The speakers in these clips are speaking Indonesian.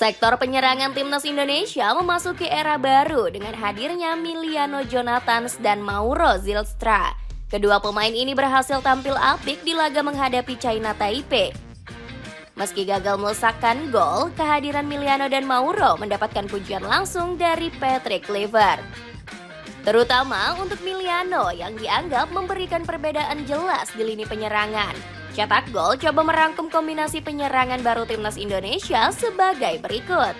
Sektor penyerangan timnas Indonesia memasuki era baru dengan hadirnya Emiliano Jonathans dan Mauro Zylstra. Kedua pemain ini berhasil tampil apik di laga menghadapi China Taipei. Meski gagal melesakkan gol, kehadiran Emiliano dan Mauro mendapatkan pujian langsung dari Patrick Kluivert. Terutama untuk Emiliano yang dianggap memberikan perbedaan jelas di lini penyerangan. Cetak gol coba merangkum kombinasi penyerangan baru timnas Indonesia sebagai berikut.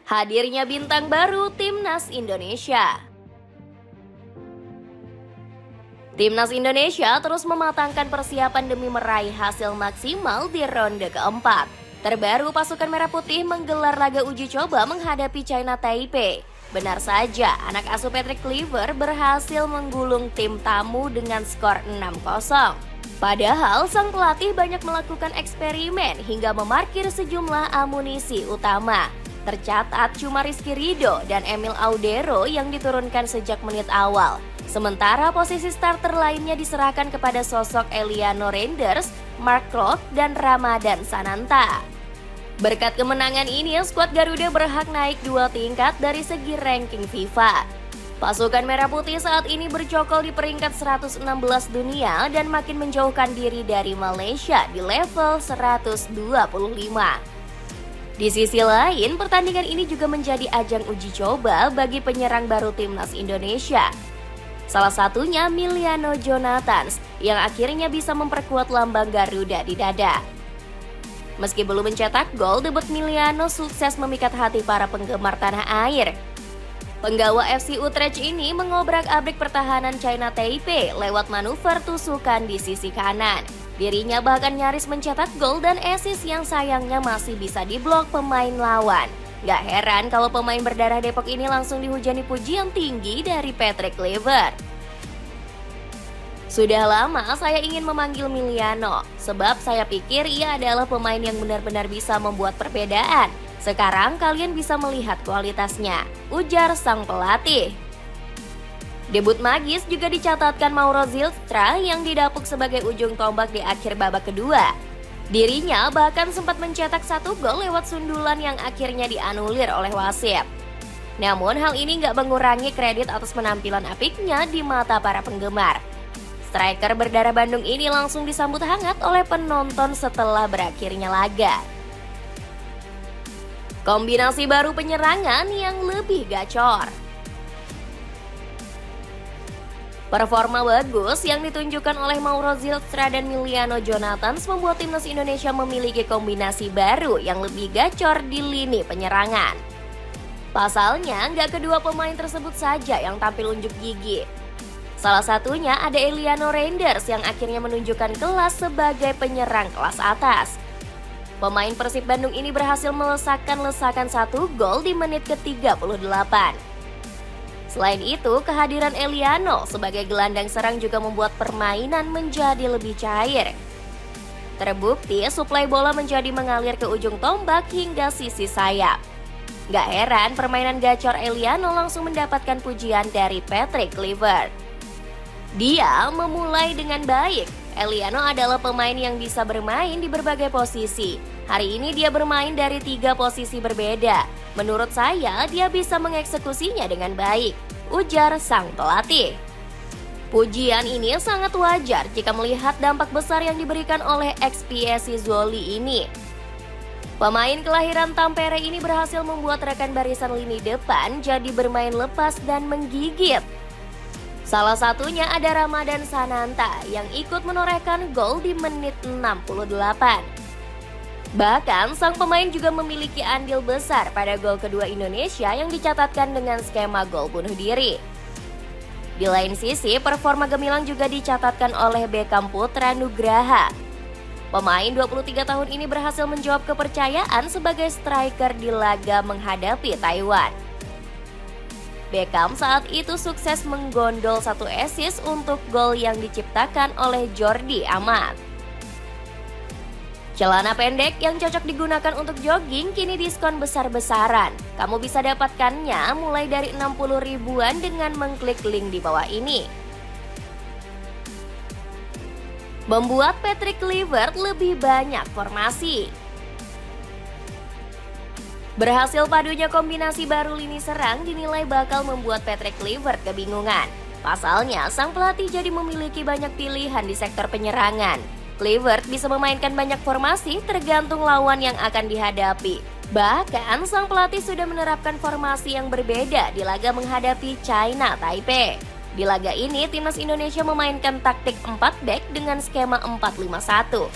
Hadirnya bintang baru timnas Indonesia. Timnas Indonesia terus mematangkan persiapan demi meraih hasil maksimal di ronde keempat. Terbaru pasukan Merah Putih menggelar laga uji coba menghadapi China Taipei. Benar saja, anak asuh Patrick Kluivert berhasil menggulung tim tamu dengan skor 6-0. Padahal sang pelatih banyak melakukan eksperimen hingga memarkir sejumlah amunisi utama. Tercatat cuma Rizky Ridho dan Emil Audero yang diturunkan sejak menit awal. Sementara posisi starter lainnya diserahkan kepada sosok Eliano Reinders, Mark Klok, dan Ramadan Sananta. Berkat kemenangan ini, skuad Garuda berhak naik 2 tingkat dari segi ranking FIFA. Pasukan Merah Putih saat ini bercokol di peringkat 116 dunia dan makin menjauhkan diri dari Malaysia di level 125. Di sisi lain, pertandingan ini juga menjadi ajang uji coba bagi penyerang baru timnas Indonesia. Salah satunya Emiliano Jonathans yang akhirnya bisa memperkuat lambang Garuda di dada. Meski belum mencetak gol, debut Emiliano sukses memikat hati para penggemar tanah air. Penggawa FC Utrecht ini mengobrak-abrik pertahanan China Taipei lewat manuver tusukan di sisi kanan. Dirinya bahkan nyaris mencetak gol dan assist yang sayangnya masih bisa diblok pemain lawan. Gak heran kalau pemain berdarah Depok ini langsung dihujani pujian tinggi dari Patrick Kluivert. Sudah lama saya ingin memanggil Emiliano, sebab saya pikir ia adalah pemain yang benar-benar bisa membuat perbedaan. Sekarang kalian bisa melihat kualitasnya, ujar sang pelatih. Debut magis juga dicatatkan Mauro Zylstra yang didapuk sebagai ujung tombak di akhir babak kedua. Dirinya bahkan sempat mencetak 1 gol lewat sundulan yang akhirnya dianulir oleh wasit. Namun hal ini nggak mengurangi kredit atas penampilan apiknya di mata para penggemar. Striker berdarah Bandung ini langsung disambut hangat oleh penonton setelah berakhirnya laga. Kombinasi baru penyerangan yang lebih gacor. Performa bagus yang ditunjukkan oleh Mauro Zylstra dan Emiliano Jonathans membuat timnas Indonesia memiliki kombinasi baru yang lebih gacor di lini penyerangan. Pasalnya, nggak kedua pemain tersebut saja yang tampil unjuk gigi. Salah satunya ada Eliano Reinders yang akhirnya menunjukkan kelas sebagai penyerang kelas atas. Pemain Persib Bandung ini berhasil melesakkan 1 gol di menit ke-38. Selain itu, kehadiran Eliano sebagai gelandang serang juga membuat permainan menjadi lebih cair. Terbukti suplai bola menjadi mengalir ke ujung tombak hingga sisi sayap. Gak heran permainan gacor Eliano langsung mendapatkan pujian dari Patrick Kluivert. Dia memulai dengan baik. Eliano adalah pemain yang bisa bermain di berbagai posisi. Hari ini dia bermain dari 3 posisi berbeda. Menurut saya, dia bisa mengeksekusinya dengan baik, ujar sang pelatih. Pujian ini sangat wajar jika melihat dampak besar yang diberikan oleh XPSC Zwolle ini. Pemain kelahiran Tampere ini berhasil membuat rekan barisan lini depan jadi bermain lepas dan menggigit. Salah satunya ada Ramadan Sananta yang ikut menorehkan gol di menit 68. Bahkan sang pemain juga memiliki andil besar pada gol kedua Indonesia yang dicatatkan dengan skema gol bunuh diri. Di lain sisi, performa gemilang juga dicatatkan oleh Beckham Putra Nugraha. Pemain 23 tahun ini berhasil menjawab kepercayaan sebagai striker di laga menghadapi Taiwan. Beckham saat itu sukses menggondol 1 assist untuk gol yang diciptakan oleh Jordi Amat. Celana pendek yang cocok digunakan untuk jogging kini diskon besar-besaran. Kamu bisa dapatkannya mulai dari 60 ribuan dengan mengklik link di bawah ini. membuat Patrick Kluivert lebih banyak formasi. Berhasil padunya kombinasi baru lini serang dinilai bakal membuat Patrick Kluivert kebingungan. Pasalnya, sang pelatih jadi memiliki banyak pilihan di sektor penyerangan. Kluivert bisa memainkan banyak formasi tergantung lawan yang akan dihadapi. Bahkan, sang pelatih sudah menerapkan formasi yang berbeda di laga menghadapi China Taipei. Di laga ini, timnas Indonesia memainkan taktik 4 back dengan skema 4-5-1.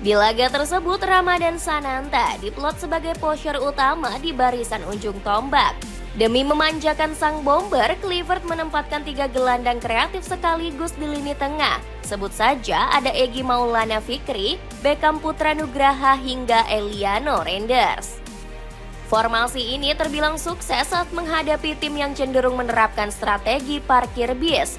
Di laga tersebut, Ramadhan Sananta diplot sebagai poser utama di barisan ujung tombak. Demi memanjakan sang bomber, Kluivert menempatkan 3 gelandang kreatif sekaligus di lini tengah. Sebut saja ada Egy Maulana Fikri, Beckham Putra Nugraha hingga Eliano Reinders. Formasi ini terbilang sukses saat menghadapi tim yang cenderung menerapkan strategi parkir bis.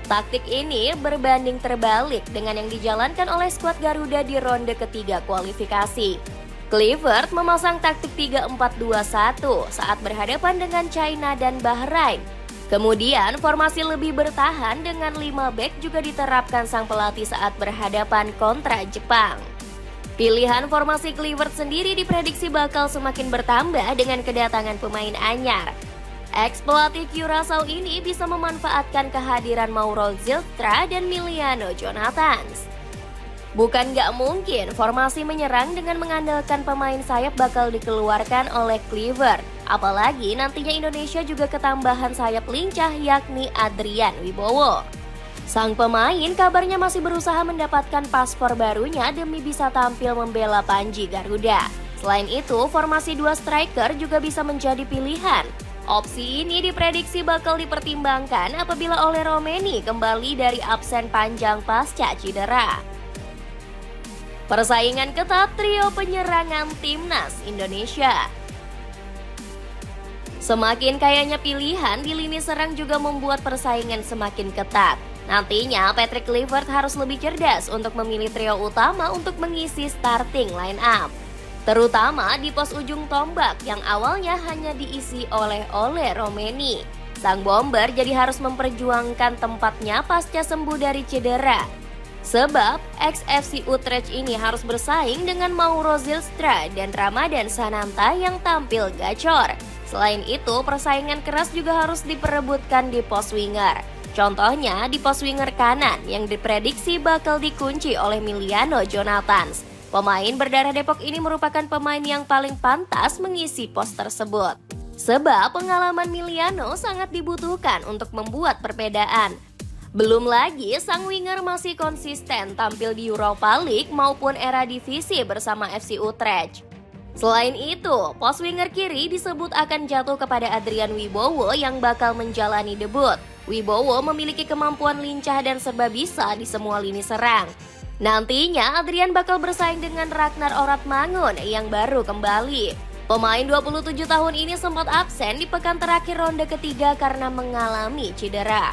Taktik ini berbanding terbalik dengan yang dijalankan oleh skuad Garuda di ronde ketiga kualifikasi. Kluivert memasang taktik 3-4-2-1 saat berhadapan dengan China dan Bahrain. Kemudian formasi lebih bertahan dengan 5 back juga diterapkan sang pelatih saat berhadapan kontra Jepang. Pilihan formasi Kluivert sendiri diprediksi bakal semakin bertambah dengan kedatangan pemain anyar. Ex-pelatih Curaçao ini bisa memanfaatkan kehadiran Mauro Zilstra dan Miliano Jonathans. Bukan gak mungkin formasi menyerang dengan mengandalkan pemain sayap bakal dikeluarkan oleh Kluivert. Apalagi nantinya Indonesia juga ketambahan sayap lincah yakni Adrian Wibowo. Sang pemain kabarnya masih berusaha mendapatkan paspor barunya demi bisa tampil membela Panji Garuda. Selain itu, formasi 2 striker juga bisa menjadi pilihan. Opsi ini diprediksi bakal dipertimbangkan apabila Ole Romeni kembali dari absen panjang pasca cedera. Persaingan ketat trio penyerangan timnas Indonesia. Semakin kayanya pilihan di lini serang juga membuat persaingan semakin ketat. Nantinya Patrick Kluivert harus lebih cerdas untuk memilih trio utama untuk mengisi starting line up. Terutama di pos ujung tombak yang awalnya hanya diisi oleh Ole Romeni. Sang bomber jadi harus memperjuangkan tempatnya pasca sembuh dari cedera. Sebab ex-FC Utrecht ini harus bersaing dengan Mauro Zilstra dan Ramadhan Sananta yang tampil gacor. Selain itu, persaingan keras juga harus diperebutkan di pos winger. Contohnya di pos winger kanan yang diprediksi bakal dikunci oleh Miliano Jonathans. Pemain berdarah Depok ini merupakan pemain yang paling pantas mengisi pos tersebut. Sebab pengalaman Miliano sangat dibutuhkan untuk membuat perbedaan. Belum lagi sang winger masih konsisten tampil di Europa League maupun era divisi bersama FC Utrecht. Selain itu, pos winger kiri disebut akan jatuh kepada Adrian Wibowo yang bakal menjalani debut. Wibowo memiliki kemampuan lincah dan serba bisa di semua lini serang. Nantinya Adrian bakal bersaing dengan Ragnar Oratmangun yang baru kembali. Pemain 27 tahun ini sempat absen di pekan terakhir ronde ketiga karena mengalami cedera.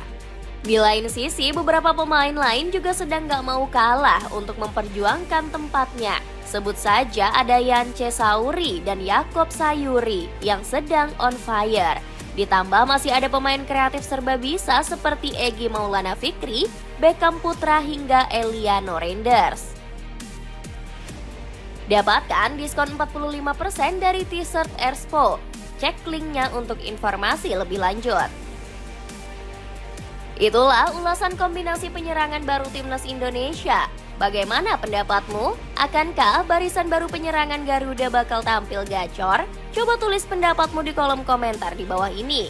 Di lain sisi, beberapa pemain lain juga sedang gak mau kalah untuk memperjuangkan tempatnya. Sebut saja ada Yance Sauri dan Yakob Sayuri yang sedang on fire. Ditambah masih ada pemain kreatif serba bisa seperti Egy Maulana Fikri, Beckham Putra hingga Eliano Reinders. Dapatkan diskon 45% dari t-shirt Erspo. Cek linknya untuk informasi lebih lanjut. Itulah ulasan kombinasi penyerangan baru timnas Indonesia. Bagaimana pendapatmu? Akankah barisan baru penyerangan Garuda bakal tampil gacor? Coba tulis pendapatmu di kolom komentar di bawah ini.